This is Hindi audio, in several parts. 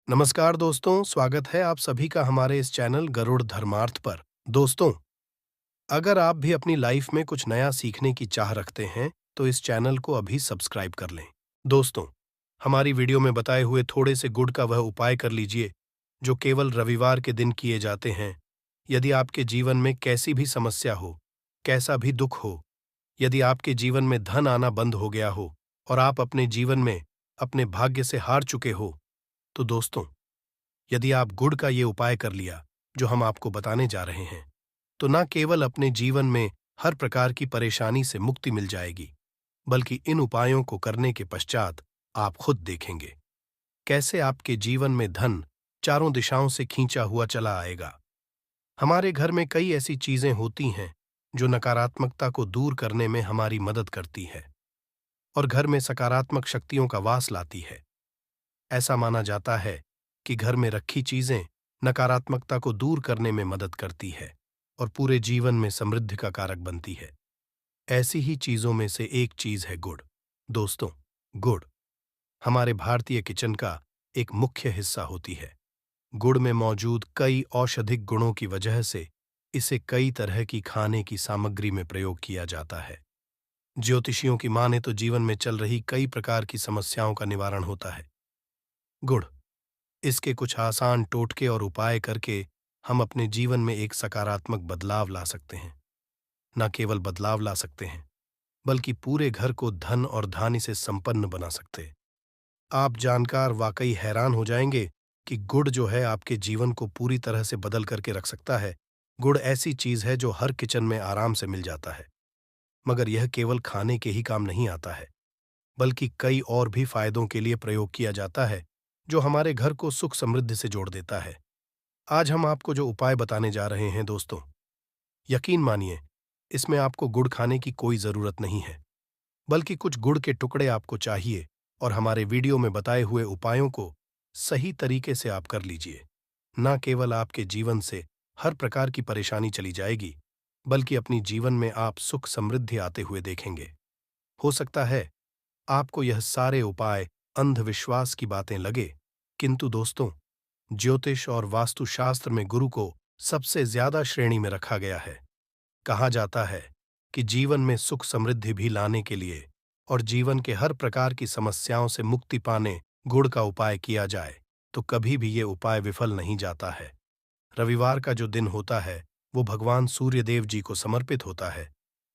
नमस्कार दोस्तों, स्वागत है आप सभी का हमारे इस चैनल गरुड़ धर्मार्थ पर। दोस्तों, अगर आप भी अपनी लाइफ में कुछ नया सीखने की चाह रखते हैं, तो इस चैनल को अभी सब्सक्राइब कर लें। दोस्तों, हमारी वीडियो में बताए हुए थोड़े से गुड़ का वह उपाय कर लीजिए, जो केवल रविवार के दिन किए जाते हैं। यदि आपके जीवन में कैसी भी समस्या हो, कैसा भी दुख हो, यदि आपके जीवन में धन आना बंद हो गया हो और आप अपने जीवन में अपने भाग्य से हार चुके हो, तो दोस्तों, यदि आप गुड़ का ये उपाय कर लिया जो हम आपको बताने जा रहे हैं, तो न केवल अपने जीवन में हर प्रकार की परेशानी से मुक्ति मिल जाएगी, बल्कि इन उपायों को करने के पश्चात आप खुद देखेंगे कैसे आपके जीवन में धन चारों दिशाओं से खींचा हुआ चला आएगा। हमारे घर में कई ऐसी चीजें होती हैं जो नकारात्मकता को दूर करने में हमारी मदद करती है और घर में सकारात्मक शक्तियों का वास लाती है। ऐसा माना जाता है कि घर में रखी चीजें नकारात्मकता को दूर करने में मदद करती है और पूरे जीवन में समृद्धि का कारक बनती है। ऐसी ही चीजों में से एक चीज है गुड़। दोस्तों, गुड़ हमारे भारतीय किचन का एक मुख्य हिस्सा होती है। गुड़ में मौजूद कई औषधिक गुणों की वजह से इसे कई तरह की खाने की सामग्री में प्रयोग किया जाता है। ज्योतिषियों की माने तो जीवन में चल रही कई प्रकार की समस्याओं का निवारण होता है। गुड़ इसके कुछ आसान टोटके और उपाय करके हम अपने जीवन में एक सकारात्मक बदलाव ला सकते हैं। न केवल बदलाव ला सकते हैं, बल्कि पूरे घर को धन और धान्य से संपन्न बना सकते। आप जानकर वाकई हैरान हो जाएंगे कि गुड़ जो है आपके जीवन को पूरी तरह से बदल करके रख सकता है। गुड़ ऐसी चीज है जो हर किचन में आराम से मिल जाता है, मगर यह केवल खाने के ही काम नहीं आता है, बल्कि कई और भी फायदों के लिए प्रयोग किया जाता है, जो हमारे घर को सुख समृद्धि से जोड़ देता है। आज हम आपको जो उपाय बताने जा रहे हैं दोस्तों, यकीन मानिए, इसमें आपको गुड़ खाने की कोई जरूरत नहीं है, बल्कि कुछ गुड़ के टुकड़े आपको चाहिए और हमारे वीडियो में बताए हुए उपायों को सही तरीके से आप कर लीजिए। न केवल आपके जीवन से हर प्रकार की परेशानी चली जाएगी, बल्कि अपनी जीवन में आप सुख समृद्धि आते हुए देखेंगे। हो सकता है आपको यह सारे उपाय अंधविश्वास की बातें लगे, किंतु दोस्तों, ज्योतिष और वास्तुशास्त्र में गुरु को सबसे ज्यादा श्रेणी में रखा गया है। कहा जाता है कि जीवन में सुख समृद्धि भी लाने के लिए और जीवन के हर प्रकार की समस्याओं से मुक्ति पाने गुड़ का उपाय किया जाए, तो कभी भी ये उपाय विफल नहीं जाता है। रविवार का जो दिन होता है, वो भगवान सूर्यदेव जी को समर्पित होता है।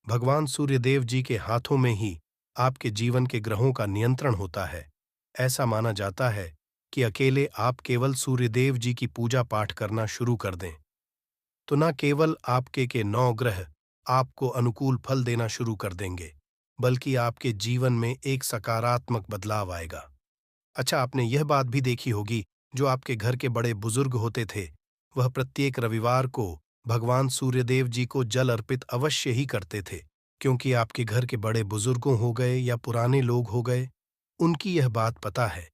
भगवान सूर्यदेव जी के हाथों में ही आपके जीवन के ग्रहों का नियंत्रण होता है। ऐसा माना जाता है कि अकेले आप केवल सूर्यदेव जी की पूजा पाठ करना शुरू कर दें, तो न केवल आपके के 9 ग्रह आपको अनुकूल फल देना शुरू कर देंगे, बल्कि आपके जीवन में एक सकारात्मक बदलाव आएगा। अच्छा, आपने यह बात भी देखी होगी, जो आपके घर के बड़े बुजुर्ग होते थे, वह प्रत्येक रविवार को भगवान सूर्यदेव जी को जल अर्पित अवश्य ही करते थे, क्योंकि आपके घर के बड़े बुजुर्गों हो गए या पुराने लोग हो गए, उनकी यह बात पता है।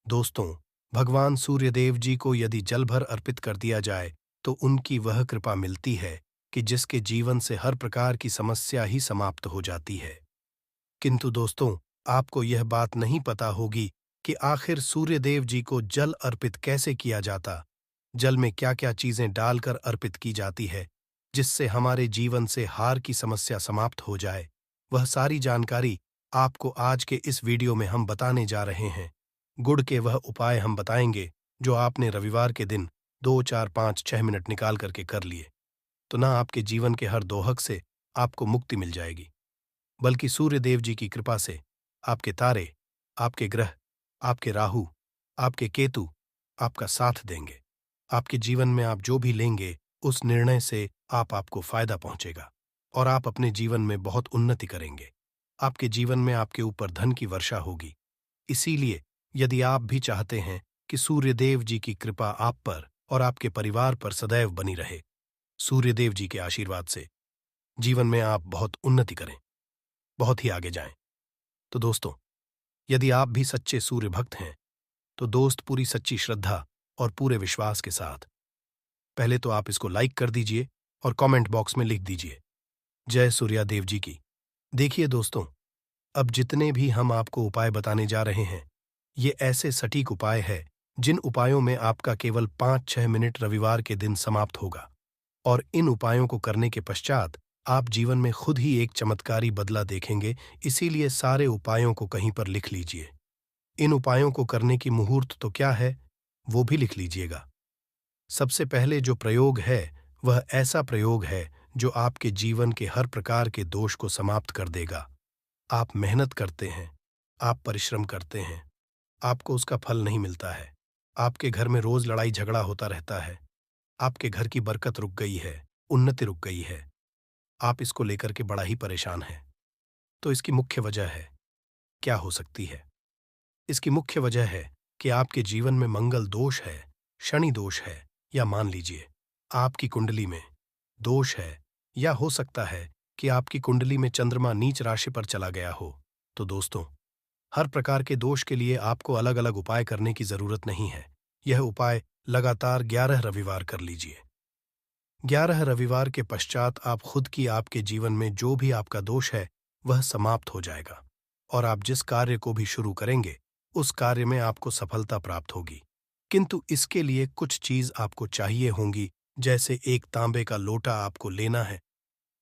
दोस्तों, भगवान सूर्यदेव जी को यदि जल भर अर्पित कर दिया जाए, तो उनकी वह कृपा मिलती है कि जिसके जीवन से हर प्रकार की समस्या ही समाप्त हो जाती है। किंतु दोस्तों, आपको यह बात नहीं पता होगी कि आखिर सूर्यदेव जी को जल अर्पित कैसे किया जाता। जल में क्या क्या चीजें डालकर अर्पित की जाती है, जिससे हमारे जीवन से हार की समस्या समाप्त हो जाए, वह सारी जानकारी आपको आज के इस वीडियो में हम बताने जा रहे हैं। गुड़ के वह उपाय हम बताएंगे जो आपने रविवार के दिन 2, 4, 5, 6 मिनट निकाल करके कर लिए, तो ना आपके जीवन के हर दोहक से आपको मुक्ति मिल जाएगी, बल्कि सूर्यदेव जी की कृपा से आपके तारे, आपके ग्रह, आपके राहु, आपके केतु आपका साथ देंगे। आपके जीवन में आप जो भी लेंगे, उस निर्णय से आपको फायदा पहुंचेगा और आप अपने जीवन में बहुत उन्नति करेंगे। आपके जीवन में आपके ऊपर धन की वर्षा होगी। इसीलिए यदि आप भी चाहते हैं कि सूर्यदेव जी की कृपा आप पर और आपके परिवार पर सदैव बनी रहे, सूर्यदेव जी के आशीर्वाद से जीवन में आप बहुत उन्नति करें, बहुत ही आगे जाएं, तो दोस्तों, यदि आप भी सच्चे सूर्य भक्त हैं, तो दोस्त पूरी सच्ची श्रद्धा और पूरे विश्वास के साथ पहले तो आप इसको लाइक कर दीजिए और कमेंट बॉक्स में लिख दीजिए, जय सूर्यादेव जी की। देखिए दोस्तों, अब जितने भी हम आपको उपाय बताने जा रहे हैं, ये ऐसे सटीक उपाय है जिन उपायों में आपका केवल 5-6 मिनट रविवार के दिन समाप्त होगा। और इन उपायों को करने के पश्चात आप जीवन में खुद ही एक चमत्कारी बदला देखेंगे, इसीलिए सारे उपायों को कहीं पर लिख लीजिए। इन उपायों को करने की मुहूर्त तो क्या है, वो भी लिख लीजिएगा। सबसे पहले जो प्रयोग है वह ऐसा प्रयोग है जो आपके जीवन के हर प्रकार के दोष को समाप्त कर देगा। आप मेहनत करते हैं, आप परिश्रम करते हैं, आपको उसका फल नहीं मिलता है, आपके घर में रोज लड़ाई झगड़ा होता रहता है, आपके घर की बरकत रुक गई है, उन्नति रुक गई है, आप इसको लेकर के बड़ा ही परेशान हैं। तो इसकी मुख्य वजह है, क्या हो सकती है? इसकी मुख्य वजह है कि आपके जीवन में मंगल दोष है, शनि दोष है, या मान लीजिए आपकी कुंडली में दोष है, या हो सकता है कि आपकी कुंडली में चंद्रमा नीच राशि पर चला गया हो। तो दोस्तों, हर प्रकार के दोष के लिए आपको अलग अलग उपाय करने की जरूरत नहीं है। यह उपाय लगातार 11 रविवार कर लीजिए। 11 रविवार के पश्चात आप खुद की आपके जीवन में जो भी आपका दोष है वह समाप्त हो जाएगा, और आप जिस कार्य को भी शुरू करेंगे उस कार्य में आपको सफलता प्राप्त होगी। किंतु इसके लिए कुछ चीज आपको चाहिए होंगी, जैसे एक तांबे का लोटा आपको लेना है।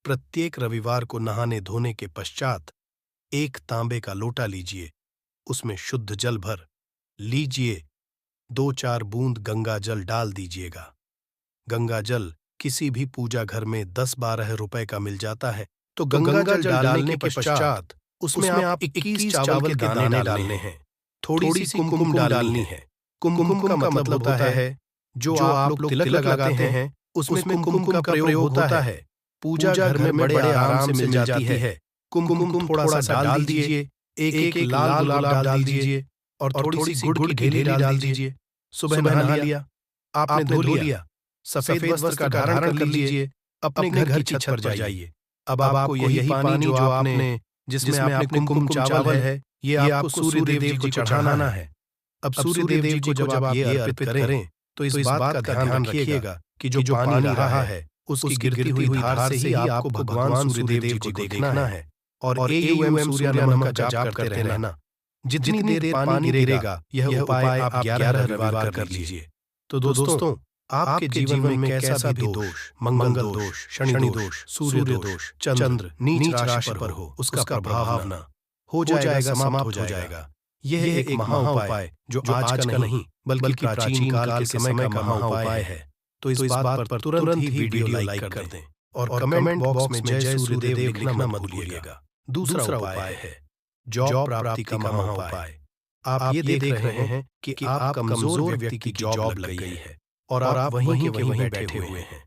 प्रत्येक रविवार को नहाने धोने के पश्चात एक तांबे का लोटा लीजिए, उसमें शुद्ध जल भर लीजिए, 2-4 बूंद गंगा जल डाल दीजिएगा। गंगा जल किसी भी पूजा घर में 10-12 रुपए का मिल जाता है। तो गंगा जल डालने के पश्चात उसमें आप 21 चावल के दाने डालने हैं। थोड़ी सी कुमकुम डालनी है। कुमकुम का मतलब होता है जो आप लोग तिलक लगाते हैं, उसमें कुमकुम का प्रयोग होता है। पूजा घर में बड़े आराम से मिल जाती है। कुमकुम थोड़ा सा डाल दीजिए, एक लाल गुलाब डाल दीजिए, और थोड़ी सी गुड़ की ढेली डाल दीजिए। सुबह नहा लिया, आपने धो लिया, सफेद वस्त्र का धारण कर लीजिए, अपने घर की छत पर जाइए। अब आपको यही पानी जो आपने जिसमें आपने कुमकुम चावल है, ये आपको सूर्य देव जी को चढ़ाना है। अब सूर्य देव जी को जब आप ये अर्पित करें तो इस बात का ध्यान रखिएगा कि जो पानी रहा है उसकी गिरती हुई धार से ही आपको भगवान सूर्य देव जी को देखना है, और एम सूर्य नमः का जाप करते रहना। जितनी देर पानी गिरेगा यह उपाय आप 11 रविवार कर लीजिए। तो दोस्तों, आपके जीवन में कैसा भी दोष, मंगल दोष, शनि दोष, सूर्य दोष, चंद्र नीच राशि पर हो, उसका प्रभाव न हो जाएगा, समाप्त हो जाएगा। यह एक महा उपाय जो आज का नहीं बल्कि प्राचीन काल के समय का महा उपाय है। तो इस बात पर तुरंत ही वीडियो लाइक कर दें, और कमेंट बॉक्स में जय सूर्यदेव लिखना मत भूलिएगा। दूसरा उपाय है जॉब प्राप्ति का महा उपाय। आप ये देख रहे हैं कि आप कमजोर व्यक्ति की जॉब लग गई है, और आप वहीं के वहीं बैठे हुए हैं।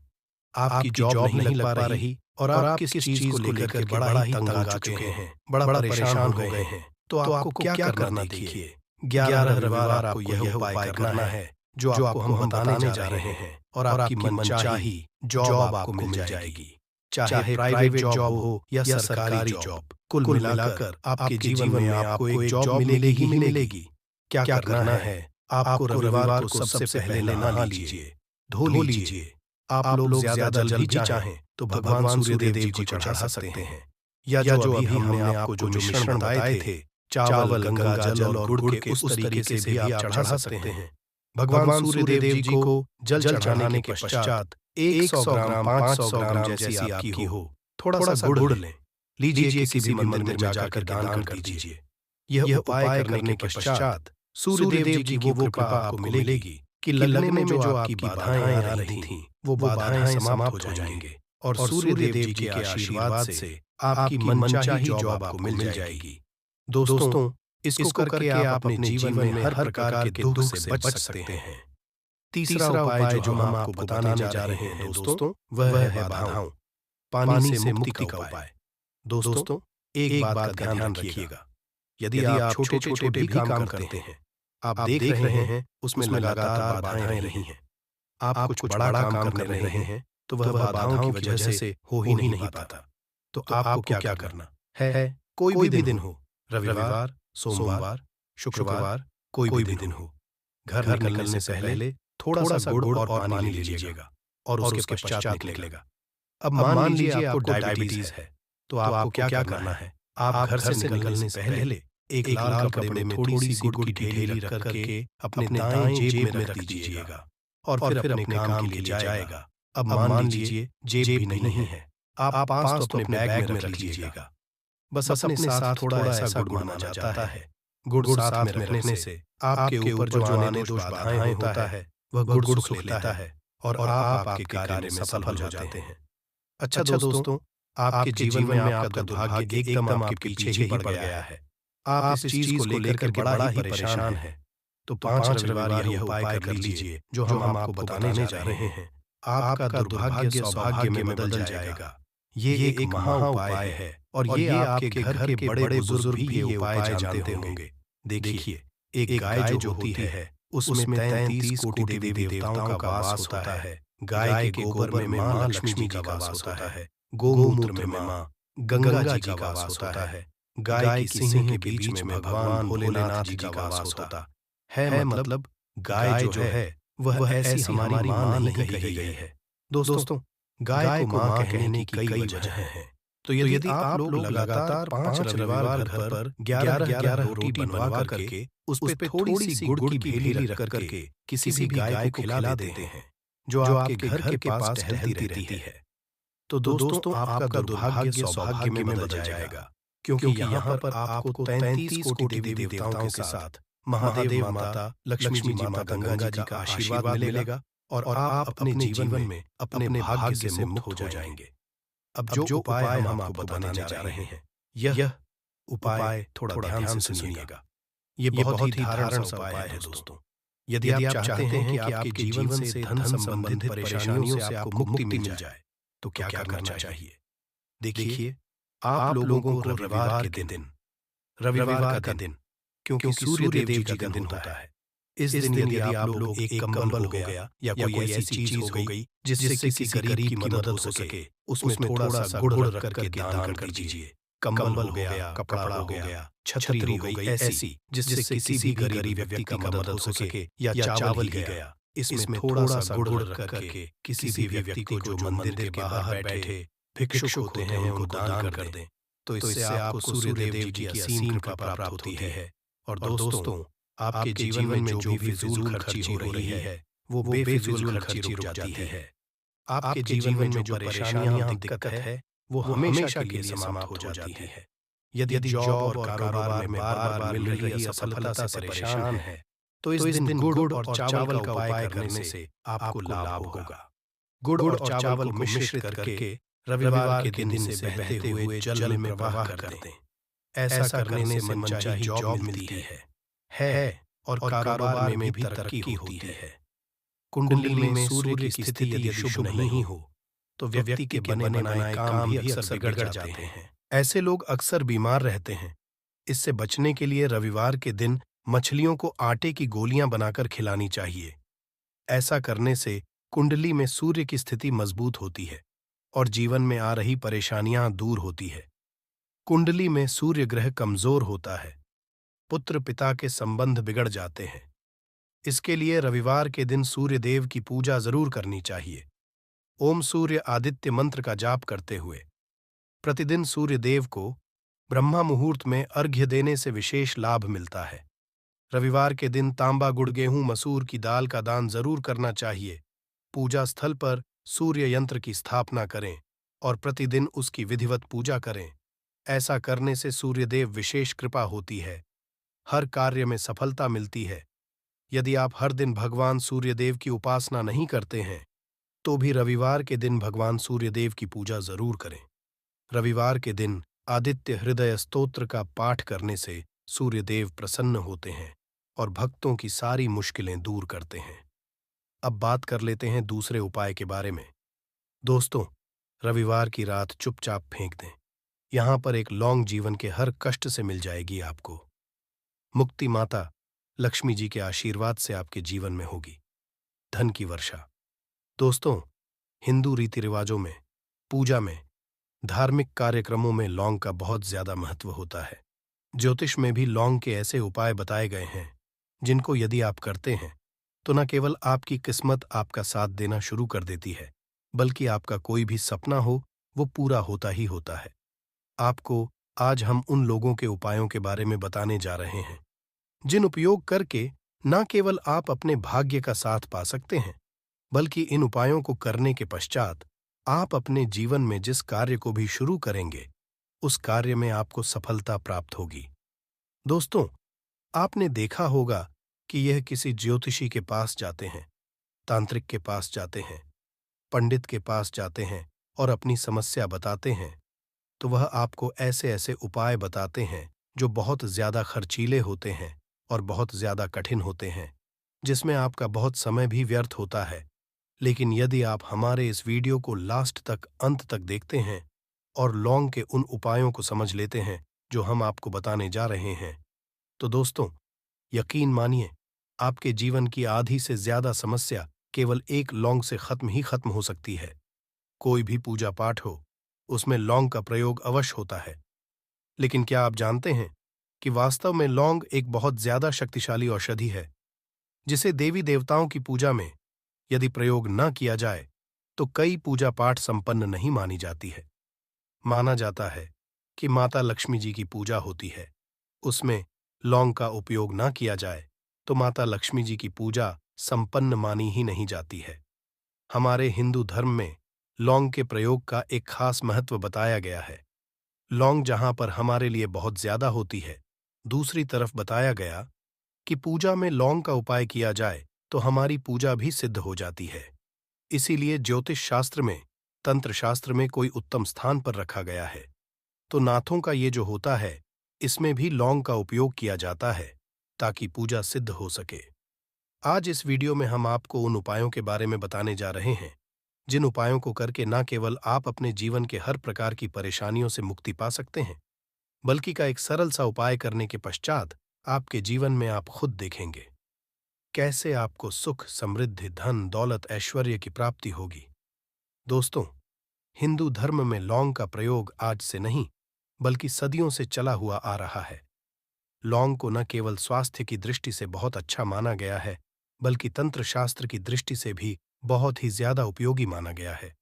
आपकी जॉब नहीं लग पा रही, और आप किसी चीज को लेकर के बड़ा ही तंग आ चुके हैं, बड़ा परेशान हो गए हैं। तो आपको क्या करना, देखिए 11 रविवार आपको यह उपाय करना है जो आपको हम बताने जा रहे हैं, और आपकी मनचाही जॉब आपको मिल जाएगी। चाहे प्राइवेट जॉब हो या सरकारी जॉब, कुल मिलाकर आपके जीवन में आपको एक जॉब मिलेगी ही मिलेगी। क्या करना है, आपको रविवार को सबसे पहले नहा लीजिए, धो लीजिए। आप लोग ज्यादा जल भी चाहें तो भगवान सूर्य देव जी को चढ़ा सकते हैं, या जो अभी हमने आपको जो मिश्रण बताए थे, चावल, गंगा जल और गुड़ के, उस तरीके से भी आप चढ़ा सकते हैं। भगवान सूर्य देव जी को जल चढ़ाने के पश्चात 100 ग्राम, 500 ग्राम जैसी आपकी हो, थोड़ा सा गुड़ लें, लीजिए, किसी मंदिर में जाकर दान कर दीजिए। यह उपाय करने के पश्चात सूर्य देव जी की वो कृपा आपको मिलेगी कि लगने में जो आपकी बाधाएं आ रही थीं, वो बाधाएं समाप्त हो जाएंगे, और सूर्य देव जी के आशीर्वाद से आपकी मनचाही जॉब आपको मिल जाएगी। दोस्तों, इसको करके आप अपने जीवन में हर प्रकार के दुख से बच सकते हैं। तीसरा उपाय जो हम आपको बताने जा रहे हैं दोस्तों, वह है बाधाओं, पानी से मुक्ति का उपाय। दोस्तों, एक बात का ध्यान रखिएगा, यदि आप छोटे-छोटे भी काम करते हैं, आप देख रहे हैं उसमें लगातार बाधाएं रही हैं, आप कुछ बड़ा काम कर रहे हैं, तो वह बाधाओं की वजह से हो ही नहीं पाता। तो आपको क्या करना है, कोई भी दिन हो, रविवार, सोमवार, शुक्रवार, कोई भी दिन हो, घर निकलने से पहले थोड़ा सा गुड़ और पानी ले लीजिएगा, और उसके पश्चात निकलेगा। अब मान लीजिए आपको डायबिटीज है, तो आपको क्या करना है, आप घर से निकलने से पहले एक लाल कपड़े में थोड़ी सी गुड़ की ढेली रख करके अपने दाएं जेब में रख दीजिएगा और फिर अपने काम के लिए जाएगा। अब मान लीजिए जेब भी नहीं है, आप पास तो अपने बैग में रख लीजिएगा। बस अपने साथ थोड़ा ऐसा गुड़ माना जाता है। गुड़ साथ में रखने से आपके ऊपर जो आने दोष बाधाएं होता है वह गुड़ सुख लेता है और आप आपके कार्य में सफल हो जाते हैं। अच्छा दोस्तों, आपके जीवन में आपका दुर्भाग्य एकदम आपके पीछे ही पड़ गया है। आप इस चीज को लेकर के बड़ा ही परेशान हैं। तो 5 रविवार यह उपाय कर लीजिए जो हम आपको बताने जा रहे हैं। आपका दुर्भाग्य सौभाग्य में बदल जाएगा। ये एक महा उपाय है और ये आपके घर के बड़े बुजुर्ग भी ये उपाय जानते होंगे। देखिए, एक गाय जो होती है उसमें 33 कोटि देवी देवताओं का वास होता है। गाय के गोबर में माँ लक्ष्मी का वास होता है। गोमूत्र में माँ गंगा जी का वास होता है। गाय की सिंह के बीच में भगवान भोलेनाथ जी का वास होता है। मतलब गाय जो है वह ऐसी हमारी माँ नहीं कही गई है। दोस्तों, गाय को माँ कहने की कई वजह हैं। तो यदि आप लोग लगातार 5 रविवार घर पर 11-11 रोटी बनवा करके उस पे थोड़ी सी गुड़ की ढेली रख करके किसी भी गाय को खिला देते हैं जो आपके घर के पास टहलती रहती है, तो दोस्तों आपका दुर्भाग्य सौभाग्य में बदल जाएगा। क्योंकि यहाँ पर आपको 33 कोटि देवी देवताओं के साथ महादेव माता, लक्ष्मी जी माता, गंगा जी का आशीर्वाद मिलेगा और आप अपने जीवन में अपने भाग्य से मुक्त हो जाएंगे। अब जो उपाय हम आपको बताने जा रहे हैं, यह उपाय थोड़ा ध्यान से सुनिएगा। ये बहुत ही धारण सा उपाय है दोस्तों। यदि आप चाहते हैं कि आपके जीवन से धन संबंधित परेशानियों से आपको मुक्ति मिल जाए, तो क्या करना चाहिए? देखिए, आप लोगों को रविवार रविवार का दिन, क्योंकि सूर्य देव जी का दिन होता है, इस दिन यदि आप लोग एक कंबल हो गया या कोई ऐसी चीज हो गई जिससे किसी गरीब की मदद हो सके, उसमें थोड़ा सा गुड़ रख करके दान कर दीजिए। कंबल हो गया, कपड़ा हो गया, छतरी हो गई ऐसी जिससे किसी भी गरीब व्यक्ति की मदद हो सके, या चावल ही गया, इसमें थोड़ा सा गुड़ रख करके किसी भी व्यक्ति को जो मंदिर के बाहर बैठे भिक्षुक होते हैं उनको दान कर दें, तो इससे आपको सूर्य देव जी की असीम कृपा प्राप्त होती है। और दोस्तों, आपके जीवन में जो भी फिजूल खर्ची हो रही है वो बेफिजूल खर्ची रुक जाती है। आपके जीवन में जो परेशानियां, दिक्कत है वो हमेशा के लिए समाप्त हो जाती है। यदि जॉब और कारोबार में बार-बार मिल रही असफलता से परेशान है, तो इस दिन गुड़ और चावल का उपाय करने से आपको लाभ होगा। गुड़ और चावल को मिश्रित करके रविवार के दिन से बहते हुए जल में प्रवाह कर दें। ऐसा करने से मनचाही जॉब मिलती है और कारोबार में भी तरक्की होती है। कुंडली में सूर्य की स्थिति यदि शुभ नहीं हो तो व्यक्ति के बने बनाए काम भी अक्सर बिगड़ जाते हैं। ऐसे लोग अक्सर बीमार रहते हैं। इससे बचने के लिए रविवार के दिन मछलियों को आटे की गोलियां बनाकर खिलानी चाहिए। ऐसा करने से कुंडली में सूर्य की स्थिति मजबूत होती है और जीवन में आ रही परेशानियां दूर होती है। कुंडली में सूर्य ग्रह कमजोर होता है, पुत्र पिता के संबंध बिगड़ जाते हैं। इसके लिए रविवार के दिन सूर्य देव की पूजा जरूर करनी चाहिए। ओम सूर्य आदित्य मंत्र का जाप करते हुए प्रतिदिन सूर्य देव को ब्रह्मा मुहूर्त में अर्घ्य देने से विशेष लाभ मिलता है। रविवार के दिन तांबा, गुड़, गेहूं, मसूर की दाल का दान जरूर करना चाहिए। पूजा स्थल पर सूर्य यंत्र की स्थापना करें और प्रतिदिन उसकी विधिवत पूजा करें। ऐसा करने से सूर्यदेव विशेष कृपा होती है, हर कार्य में सफलता मिलती है। यदि आप हर दिन भगवान सूर्यदेव की उपासना नहीं करते हैं तो भी रविवार के दिन भगवान सूर्यदेव की पूजा जरूर करें। रविवार के दिन आदित्य हृदय स्तोत्र का पाठ करने से सूर्यदेव प्रसन्न होते हैं और भक्तों की सारी मुश्किलें दूर करते हैं। अब बात कर लेते हैं दूसरे उपाय के बारे में। दोस्तों, रविवार की रात चुपचाप फेंक दें। यहां पर एक लौंग जीवन के हर कष्ट से मिल जाएगी आपको। मुक्ति माता लक्ष्मी जी के आशीर्वाद से आपके जीवन में होगी धन की वर्षा। दोस्तों, हिंदू रीति रिवाजों में, पूजा में, धार्मिक कार्यक्रमों में लौंग का बहुत ज्यादा महत्व होता है। ज्योतिष में भी लौंग के ऐसे उपाय बताए गए हैं जिनको यदि आप करते हैं तो न केवल आपकी किस्मत आपका साथ देना शुरू कर देती है, बल्कि आपका कोई भी सपना हो वो पूरा होता ही होता है। आपको आज हम उन लोगों के उपायों के बारे में बताने जा रहे हैं जिन उपयोग करके न केवल आप अपने भाग्य का साथ पा सकते हैं, बल्कि इन उपायों को करने के पश्चात आप अपने जीवन में जिस कार्य को भी शुरू करेंगे, उस कार्य में आपको सफलता प्राप्त होगी। दोस्तों, आपने देखा होगा कि यह किसी ज्योतिषी के पास जाते हैं, तांत्रिक के पास जाते हैं, पंडित के पास जाते हैं और अपनी समस्या बताते हैं, तो वह आपको ऐसे ऐसे उपाय बताते हैं जो बहुत ज्यादा खर्चीले होते हैं और बहुत ज्यादा कठिन होते हैं, जिसमें आपका बहुत समय भी व्यर्थ होता है। लेकिन यदि आप हमारे इस वीडियो को लास्ट तक, अंत तक देखते हैं और लौंग के उन उपायों को समझ लेते हैं जो हम आपको बताने जा रहे हैं, तो दोस्तों, यकीन मानिए, आपके जीवन की आधी से ज्यादा समस्या केवल एक लौंग से खत्म हो सकती है। कोई भी पूजा पाठ हो, उसमें लौंग का प्रयोग अवश्य होता है। लेकिन क्या आप जानते हैं कि वास्तव में लौंग एक बहुत ज्यादा शक्तिशाली औषधि है, जिसे देवी देवताओं की पूजा में यदि प्रयोग न किया जाए तो कई पूजा पाठ संपन्न नहीं मानी जाती है। माना जाता है कि माता लक्ष्मी जी की पूजा होती है, उसमें लौंग का उपयोग न किया जाए तो माता लक्ष्मी जी की पूजा संपन्न मानी ही नहीं जाती है। हमारे हिंदू धर्म में लौंग के प्रयोग का एक खास महत्व बताया गया है। लौंग जहां पर हमारे लिए बहुत ज्यादा होती है, दूसरी तरफ बताया गया कि पूजा में लौंग का उपाय किया जाए तो हमारी पूजा भी सिद्ध हो जाती है। इसीलिए ज्योतिष शास्त्र में, तंत्र शास्त्र में कोई उत्तम स्थान पर रखा गया है। तो नाथों का ये जो होता है, इसमें भी लौंग का उपयोग किया जाता है ताकि पूजा सिद्ध हो सके। आज इस वीडियो में हम आपको उन उपायों के बारे में बताने जा रहे हैं जिन उपायों को करके न केवल आप अपने जीवन के हर प्रकार की परेशानियों से मुक्ति पा सकते हैं, बल्कि का एक सरल सा उपाय करने के पश्चात आपके जीवन में आप खुद देखेंगे कैसे आपको सुख, समृद्धि, धन, दौलत, ऐश्वर्य की प्राप्ति होगी। दोस्तों, हिंदू धर्म में लौंग का प्रयोग आज से नहीं, बल्कि सदियों से चला हुआ आ रहा है। लौंग को न केवल स्वास्थ्य की दृष्टि से बहुत अच्छा माना गया है, बल्कि तंत्र शास्त्र की दृष्टि से भी बहुत ही ज्यादा उपयोगी माना गया है।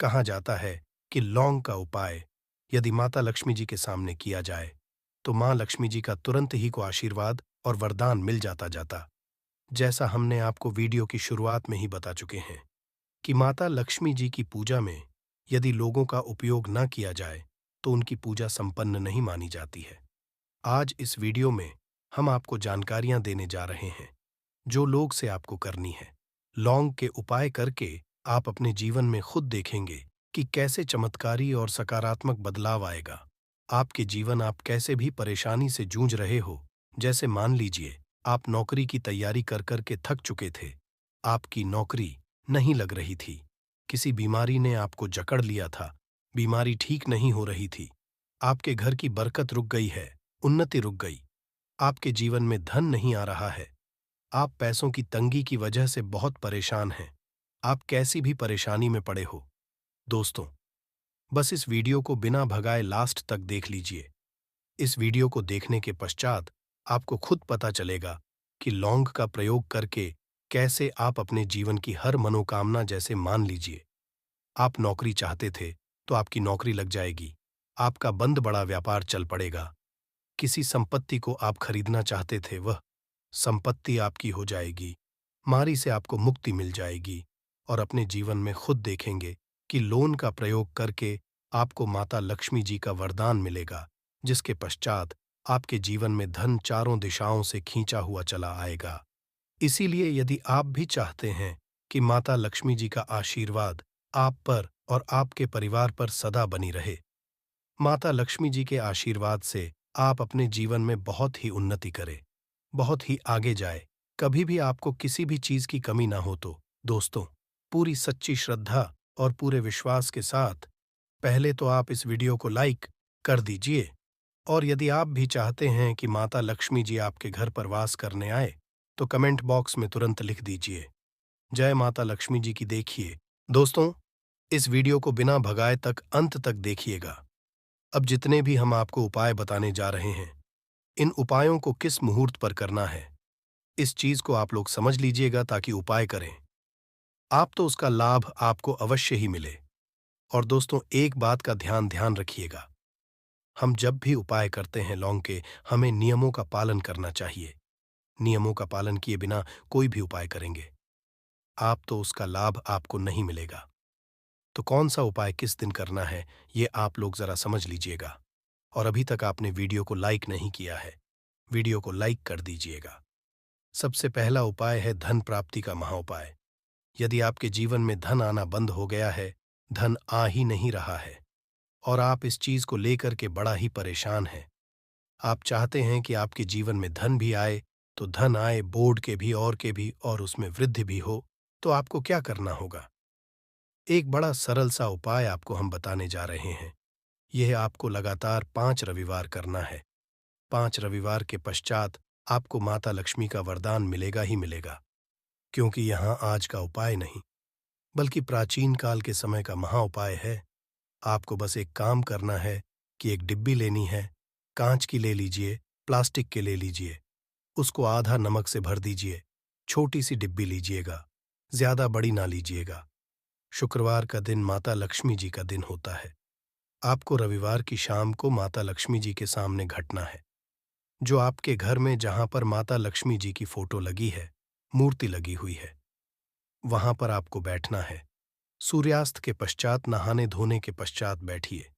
कहा जाता है कि लौंग का उपाय यदि माता लक्ष्मी जी के सामने किया जाए तो मां लक्ष्मी जी का तुरंत ही को आशीर्वाद और वरदान मिल जाता। जैसा हमने आपको वीडियो की शुरुआत में ही बता चुके हैं कि माता लक्ष्मी जी की पूजा में यदि लोगों का उपयोग न किया जाए तो उनकी पूजा संपन्न नहीं मानी जाती है। आज इस वीडियो में हम आपको जानकारियां देने जा रहे हैं जो लोग से आपको करनी है। लौंग के उपाय करके आप अपने जीवन में खुद देखेंगे कि कैसे चमत्कारी और सकारात्मक बदलाव आएगा। आपके जीवन, आप कैसे भी परेशानी से जूझ रहे हो, जैसे मान लीजिए आप नौकरी की तैयारी कर कर के थक चुके थे, आपकी नौकरी नहीं लग रही थी, किसी बीमारी ने आपको जकड़ लिया था, बीमारी ठीक नहीं हो रही थी, आपके घर की बरकत रुक गई है, उन्नति रुक गई, आपके जीवन में धन नहीं आ रहा है, आप पैसों की तंगी की वजह से बहुत परेशान हैं, आप कैसी भी परेशानी में पड़े हो। दोस्तों, बस इस वीडियो को बिना भगाए लास्ट तक देख लीजिए। इस वीडियो को देखने के पश्चात आपको खुद पता चलेगा कि लौंग का प्रयोग करके कैसे आप अपने जीवन की हर मनोकामना, जैसे मान लीजिए आप नौकरी चाहते थे तो आपकी नौकरी लग जाएगी, आपका बंद बड़ा व्यापार चल पड़ेगा, किसी संपत्ति को आप खरीदना चाहते थे, वह संपत्ति आपकी हो जाएगी, मारी से आपको मुक्ति मिल जाएगी और अपने जीवन में खुद देखेंगे कि लोन का प्रयोग करके आपको माता लक्ष्मी जी का वरदान मिलेगा, जिसके पश्चात आपके जीवन में धन चारों दिशाओं से खींचा हुआ चला आएगा। इसीलिए यदि आप भी चाहते हैं कि माता लक्ष्मी जी का आशीर्वाद आप पर और आपके परिवार पर सदा बनी रहे, माता लक्ष्मी जी के आशीर्वाद से आप अपने जीवन में बहुत ही उन्नति करें, बहुत ही आगे जाए, कभी भी आपको किसी भी चीज की कमी ना हो, तो दोस्तों, पूरी सच्ची श्रद्धा और पूरे विश्वास के साथ पहले तो आप इस वीडियो को लाइक कर दीजिए, और यदि आप भी चाहते हैं कि माता लक्ष्मी जी आपके घर पर वास करने आए तो कमेंट बॉक्स में तुरंत लिख दीजिए, जय माता लक्ष्मी जी की। देखिए दोस्तों, इस वीडियो को बिना भगाए तक अंत तक देखिएगा। अब जितने भी हम आपको उपाय बताने जा रहे हैं, इन उपायों को किस मुहूर्त पर करना है, इस चीज को आप लोग समझ लीजिएगा ताकि उपाय करें आप तो उसका लाभ आपको अवश्य ही मिले। और दोस्तों, एक बात का ध्यान रखिएगा, हम जब भी उपाय करते हैं लौंग के, हमें नियमों का पालन करना चाहिए। नियमों का पालन किए बिना कोई भी उपाय करेंगे, आप तो उसका लाभ आपको नहीं मिलेगा। तो कौन सा उपाय किस दिन करना है, ये आप लोग जरा समझ लीजिएगा। और अभी तक आपने वीडियो को लाइक नहीं किया है, वीडियो को लाइक कर दीजिएगा। सबसे पहला उपाय है धन प्राप्ति का महाउपाय। यदि आपके जीवन में धन आना बंद हो गया है, धन आ ही नहीं रहा है, और आप इस चीज को लेकर के बड़ा ही परेशान हैं, आप चाहते हैं कि आपके जीवन में धन भी आए, तो धन आए बोर्ड के भी और के भी, और उसमें वृद्धि भी हो, तो आपको क्या करना होगा? एक बड़ा सरल सा उपाय आपको हम बताने जा रहे हैं। यह आपको लगातार 5 रविवार करना है। 5 रविवार के पश्चात आपको माता लक्ष्मी का वरदान मिलेगा ही मिलेगा, क्योंकि यहाँ आज का उपाय नहीं, बल्कि प्राचीन काल के समय का महाउपाय है। आपको बस एक काम करना है कि एक डिब्बी लेनी है, कांच की ले लीजिए, प्लास्टिक के ले लीजिए, उसको आधा नमक से भर दीजिए। छोटी सी डिब्बी लीजिएगा, ज्यादा बड़ी ना लीजिएगा। शुक्रवार का दिन माता लक्ष्मी जी का दिन होता है। आपको रविवार की शाम को माता लक्ष्मी जी के सामने घटना है। जो आपके घर में जहां पर माता लक्ष्मी जी की फोटो लगी है, मूर्ति लगी हुई है, वहां पर आपको बैठना है। सूर्यास्त के पश्चात, नहाने धोने के पश्चात बैठिए।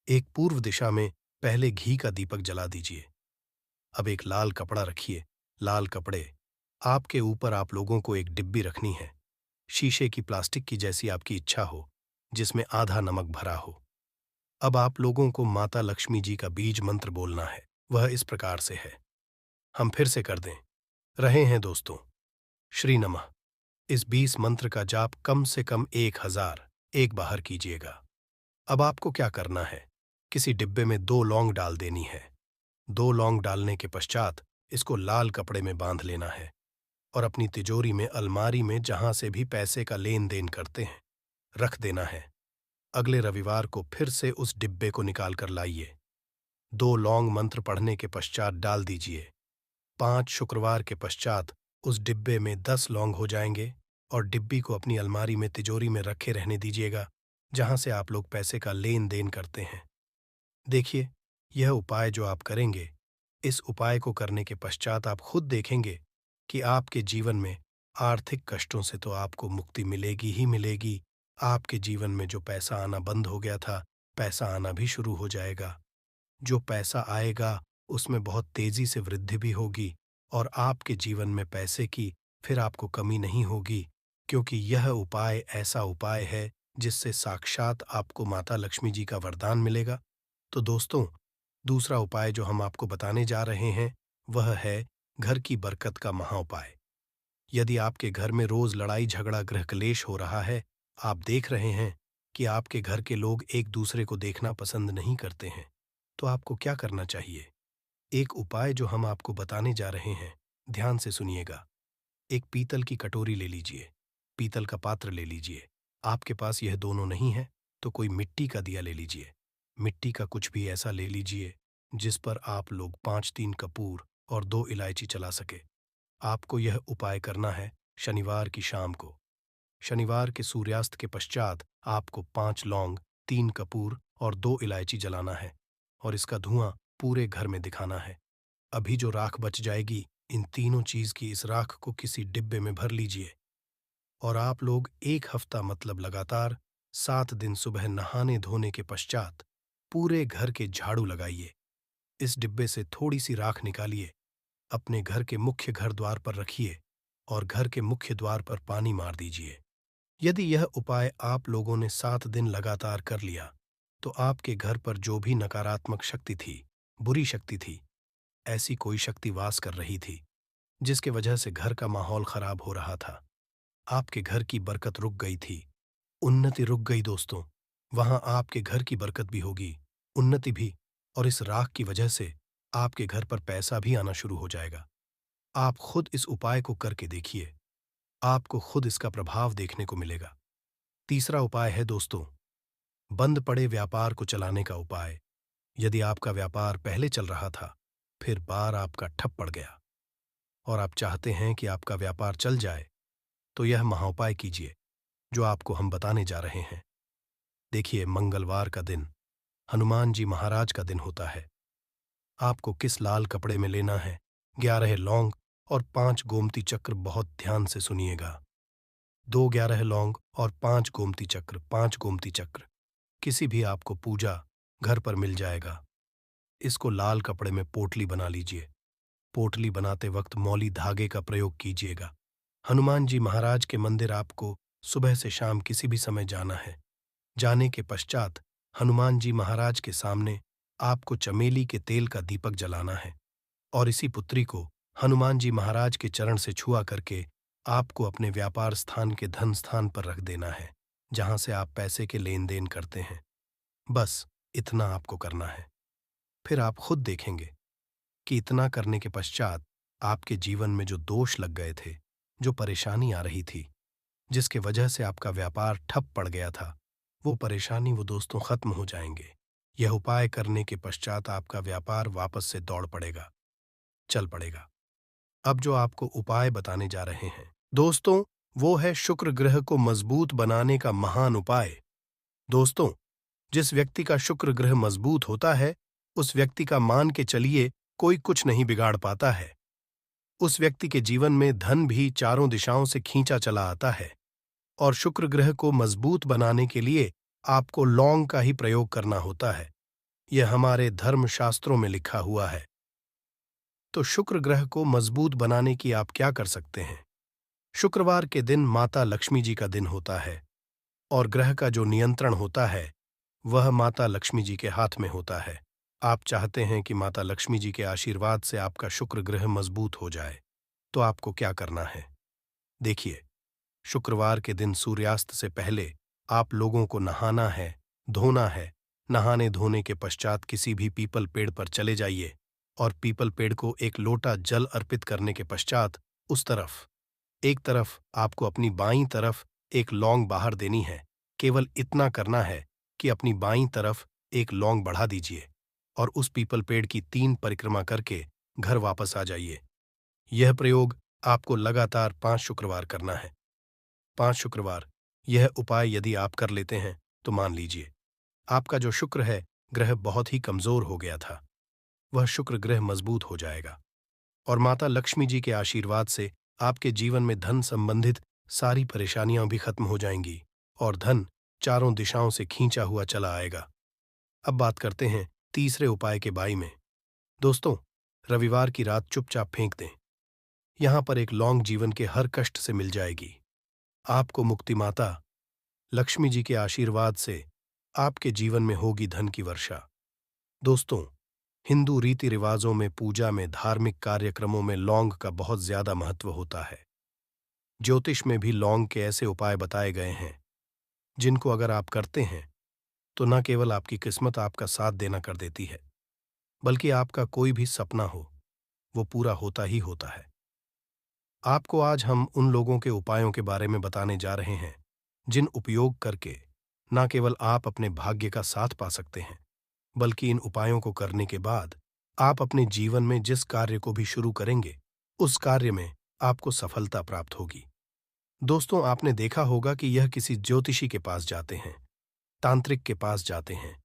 एक पूर्व दिशा में पहले घी का दीपक जला दीजिए। अब एक लाल कपड़ा रखिए। लाल कपड़े आपके ऊपर आप लोगों को एक डिब्बी रखनी है, शीशे की, प्लास्टिक की, जैसी आपकी इच्छा हो, जिसमें आधा नमक भरा हो। अब आप लोगों को माता लक्ष्मी जी का बीज मंत्र बोलना है। वह इस प्रकार से है, हम फिर से कर दें रहे हैं दोस्तों। श्री नमः। इस 20 मंत्र का जाप कम से कम 1000 एक बार कीजिएगा। अब आपको क्या करना है, किसी डिब्बे में 2 लौंग डाल देनी है। 2 लौंग डालने के पश्चात इसको लाल कपड़े में बांध लेना है, और अपनी तिजोरी में, अलमारी में, जहां से भी पैसे का लेन देन करते हैं, रख देना है। अगले रविवार को फिर से उस डिब्बे को निकाल कर लाइए। 2 लौंग मंत्र पढ़ने के पश्चात डाल दीजिए। 5 शुक्रवार के पश्चात उस डिब्बे में 10 लौंग हो जाएंगे, और डिब्बी को अपनी अलमारी में, तिजोरी में रखे रहने दीजिएगा, जहां से आप लोग पैसे का लेन देन करते हैं। देखिए, यह उपाय जो आप करेंगे, इस उपाय को करने के पश्चात आप खुद देखेंगे कि आपके जीवन में आर्थिक कष्टों से तो आपको मुक्ति मिलेगी ही मिलेगी। आपके जीवन में जो पैसा आना बंद हो गया था, पैसा आना भी शुरू हो जाएगा। जो पैसा आएगा, उसमें बहुत तेजी से वृद्धि भी होगी, और आपके जीवन में पैसे की फिर आपको कमी नहीं होगी, क्योंकि यह उपाय ऐसा उपाय है जिससे साक्षात आपको माता लक्ष्मी जी का वरदान मिलेगा। तो दोस्तों, दूसरा उपाय जो हम आपको बताने जा रहे हैं, वह है घर की बरकत का महाउपाय। यदि आपके घर में रोज लड़ाई झगड़ा, गृह क्लेश हो रहा है, आप देख रहे हैं कि आपके घर के लोग एक दूसरे को देखना पसंद नहीं करते हैं, तो आपको क्या करना चाहिए? एक उपाय जो हम आपको बताने जा रहे हैं, ध्यान से सुनिएगा। एक पीतल की कटोरी ले लीजिए, पीतल का पात्र ले लीजिए। आपके पास यह दोनों नहीं है, तो कोई मिट्टी का दिया ले लीजिए। मिट्टी का कुछ भी ऐसा ले लीजिए जिस पर आप लोग 5-3 कपूर और 2 इलायची चला सके। आपको यह उपाय करना है शनिवार की शाम को। शनिवार के सूर्यास्त के पश्चात आपको 5 लौंग, 3 कपूर और 2 इलायची जलाना है, और इसका धुआं पूरे घर में दिखाना है। अभी जो राख बच जाएगी, इन तीनों चीज की, इस राख को किसी डिब्बे में भर लीजिए, और आप लोग 1 हफ्ता, मतलब लगातार 7 दिन, सुबह नहाने धोने के पश्चात पूरे घर के झाड़ू लगाइए। इस डिब्बे से थोड़ी सी राख निकालिए, अपने घर के मुख्य घर द्वार पर रखिए, और घर के मुख्य द्वार पर पानी मार दीजिए। यदि यह उपाय आप लोगों ने 7 दिन लगातार कर लिया, तो आपके घर पर जो भी नकारात्मक शक्ति थी, बुरी शक्ति थी, ऐसी कोई शक्ति वास कर रही थी, जिसके वजह से घर का माहौल खराब हो रहा था, आपके घर की बरकत रुक गई थी, उन्नति रुक गई दोस्तों, वहां आपके घर की बरकत भी होगी, उन्नति भी, और इस राख की वजह से आपके घर पर पैसा भी आना शुरू हो जाएगा। आप खुद इस उपाय को करके देखिए, आपको खुद इसका प्रभाव देखने को मिलेगा। तीसरा उपाय है दोस्तों, बंद पड़े व्यापार को चलाने का उपाय। यदि आपका व्यापार पहले चल रहा था, फिर बार आपका ठप पड़ गया, और आप चाहते हैं कि आपका व्यापार चल जाए, तो यह महाउपाय कीजिए जो आपको हम बताने जा रहे हैं। देखिए, मंगलवार का दिन, हनुमान जी महाराज का दिन होता है। आपको किस लाल कपड़े में लेना है, 11 लौंग और 5 गोमती चक्र बहुत ध्यान से सुनिएगा। 2 11 लौंग और 5 गोमती चक्र, 5 गोमती चक्र किसी भी आपको पूजा घर पर मिल जाएगा। इसको लाल कपड़े में पोटली बना लीजिए। पोटली बनाते वक्त मौली धागे का प्रयोग कीजिएगा। हनुमान जी महाराज के मंदिर आपको सुबह से शाम किसी भी समय जाना है। जाने के पश्चात हनुमान जी महाराज के सामने आपको चमेली के तेल का दीपक जलाना है और इसी पुत्री को हनुमान जी महाराज के चरण से छुआ करके आपको अपने व्यापार स्थान के धन स्थान पर रख देना है, जहां से आप पैसे के लेन देन करते हैं। बस इतना आपको करना है। फिर आप खुद देखेंगे कि इतना करने के पश्चात आपके जीवन में जो दोष लग गए थे, जो परेशानी आ रही थी, जिसके वजह से आपका व्यापार ठप पड़ गया था, वो परेशानी वो दोस्तों खत्म हो जाएंगे। यह उपाय करने के पश्चात आपका व्यापार वापस से दौड़ पड़ेगा, चल पड़ेगा। अब जो आपको उपाय बताने जा रहे हैं दोस्तों, वो है शुक्र ग्रह को मजबूत बनाने का महान उपाय। दोस्तों, जिस व्यक्ति का शुक्र ग्रह मजबूत होता है, उस व्यक्ति का मान के चलिए कोई कुछ नहीं बिगाड़ पाता है। उस व्यक्ति के जीवन में धन भी चारों दिशाओं से खींचा चला आता है। और शुक्र ग्रह को मजबूत बनाने के लिए आपको लौंग का ही प्रयोग करना होता है। यह हमारे धर्म शास्त्रों में लिखा हुआ है। तो शुक्र ग्रह को मजबूत बनाने की आप क्या कर सकते हैं? शुक्रवार के दिन माता लक्ष्मी जी का दिन होता है और ग्रह का जो नियंत्रण होता है वह माता लक्ष्मी जी के हाथ में होता है। आप चाहते हैं कि माता लक्ष्मी जी के आशीर्वाद से आपका शुक्र ग्रह मजबूत हो जाए, तो आपको क्या करना है? देखिए, शुक्रवार के दिन सूर्यास्त से पहले आप लोगों को नहाना है, धोना है। नहाने धोने के पश्चात किसी भी पीपल पेड़ पर चले जाइए और पीपल पेड़ को एक लोटा जल अर्पित करने के पश्चात उस तरफ, एक तरफ आपको अपनी बाईं तरफ एक लौंग बाहर देनी है। केवल इतना करना है कि अपनी बाईं तरफ एक लौंग बढ़ा दीजिए और उस पीपल पेड़ की 3 परिक्रमा करके घर वापस आ जाइए। यह प्रयोग आपको लगातार 5 शुक्रवार करना है। 5 शुक्रवार यह उपाय यदि आप कर लेते हैं तो मान लीजिए आपका जो शुक्र है ग्रह बहुत ही कमजोर हो गया था, वह शुक्र ग्रह मजबूत हो जाएगा और माता लक्ष्मी जी के आशीर्वाद से आपके जीवन में धन संबंधित सारी परेशानियां भी खत्म हो जाएंगी और धन चारों दिशाओं से खींचा हुआ चला आएगा। अब बात करते हैं तीसरे उपाय के बारे में। दोस्तों, रविवार की रात चुपचाप फेंक दें। यहां पर एक लौंग जीवन के हर कष्ट से मिल जाएगी। आपको मुक्ति माता लक्ष्मी जी के आशीर्वाद से आपके जीवन में होगी धन की वर्षा। दोस्तों, हिंदू रीति रिवाजों में, पूजा में, धार्मिक कार्यक्रमों में लौंग का बहुत ज्यादा महत्व होता है। ज्योतिष में भी लौंग के ऐसे उपाय बताए गए हैं जिनको अगर आप करते हैं तो न केवल आपकी किस्मत आपका साथ देना कर देती है, बल्कि आपका कोई भी सपना हो वो पूरा होता ही होता है। आपको आज हम उन लोगों के उपायों के बारे में बताने जा रहे हैं जिन उपयोग करके न केवल आप अपने भाग्य का साथ पा सकते हैं, बल्कि इन उपायों को करने के बाद आप अपने जीवन में जिस कार्य को भी शुरू करेंगे उस कार्य में आपको सफलता प्राप्त होगी। दोस्तों, आपने देखा होगा कि यह किसी ज्योतिषी के पास जाते हैं, तांत्रिक के पास जाते हैं,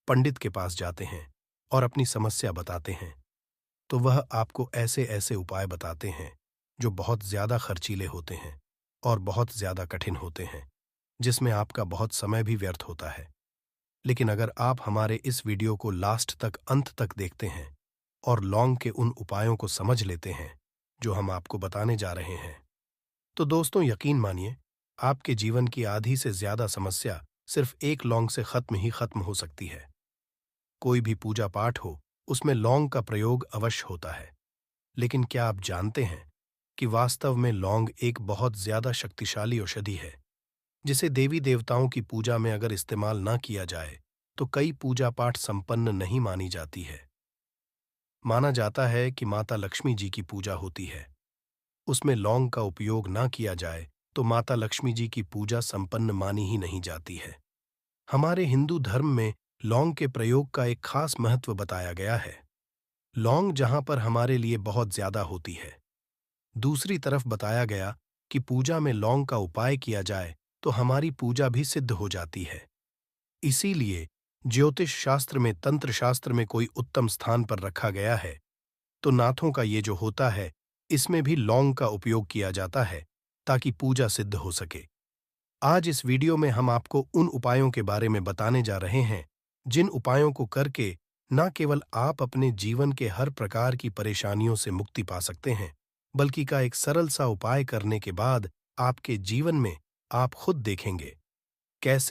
पंडित के पास जाते हैं और अपनी समस्या बताते हैं, तो वह आपको ऐसे ऐसे उपाय बताते हैं जो बहुत ज्यादा खर्चीले होते हैं और बहुत ज्यादा कठिन होते हैं, जिसमें आपका बहुत समय भी व्यर्थ होता है। लेकिन अगर आप हमारे इस वीडियो को लास्ट तक, अंत तक देखते हैं और लौंग के उन उपायों को समझ लेते हैं जो हम आपको बताने जा रहे हैं, तो दोस्तों यकीन मानिए, आपके जीवन की आधी से ज्यादा समस्या सिर्फ एक लौंग से खत्म ही खत्म हो सकती है। कोई भी पूजा पाठ हो, उसमें लौंग का प्रयोग अवश्य होता है। लेकिन क्या आप जानते हैं कि वास्तव में लौंग एक बहुत ज्यादा शक्तिशाली औषधि है, जिसे देवी देवताओं की पूजा में अगर इस्तेमाल ना किया जाए तो कई पूजा पाठ संपन्न नहीं मानी जाती है। माना जाता है कि माता लक्ष्मी जी की पूजा होती है, उसमें लौंग का उपयोग ना किया जाए तो माता लक्ष्मी जी की पूजा संपन्न मानी ही नहीं जाती है। हमारे हिंदू धर्म में लौंग के प्रयोग का एक खास महत्व बताया गया है। लौंग जहां पर हमारे लिए बहुत ज्यादा होती है, दूसरी तरफ बताया गया कि पूजा में लौंग का उपाय किया जाए तो हमारी पूजा भी सिद्ध हो जाती है। इसीलिए ज्योतिष शास्त्र में, तंत्र शास्त्र में कोई उत्तम स्थान पर रखा गया है, तो नाथों का ये जो होता है, इसमें भी लौंग का उपयोग किया जाता है ताकि पूजा सिद्ध हो सके। आज इस वीडियो में हम आपको उन उपायों के बारे में बताने जा रहे हैं, जिन उपायों को करके न केवल आप अपने जीवन के हर प्रकार की परेशानियों से मुक्ति पा सकते हैं, बल्कि का एक सरल सा उपाय करने के बाद आपके जीवन में आप खुद देखेंगे कैसे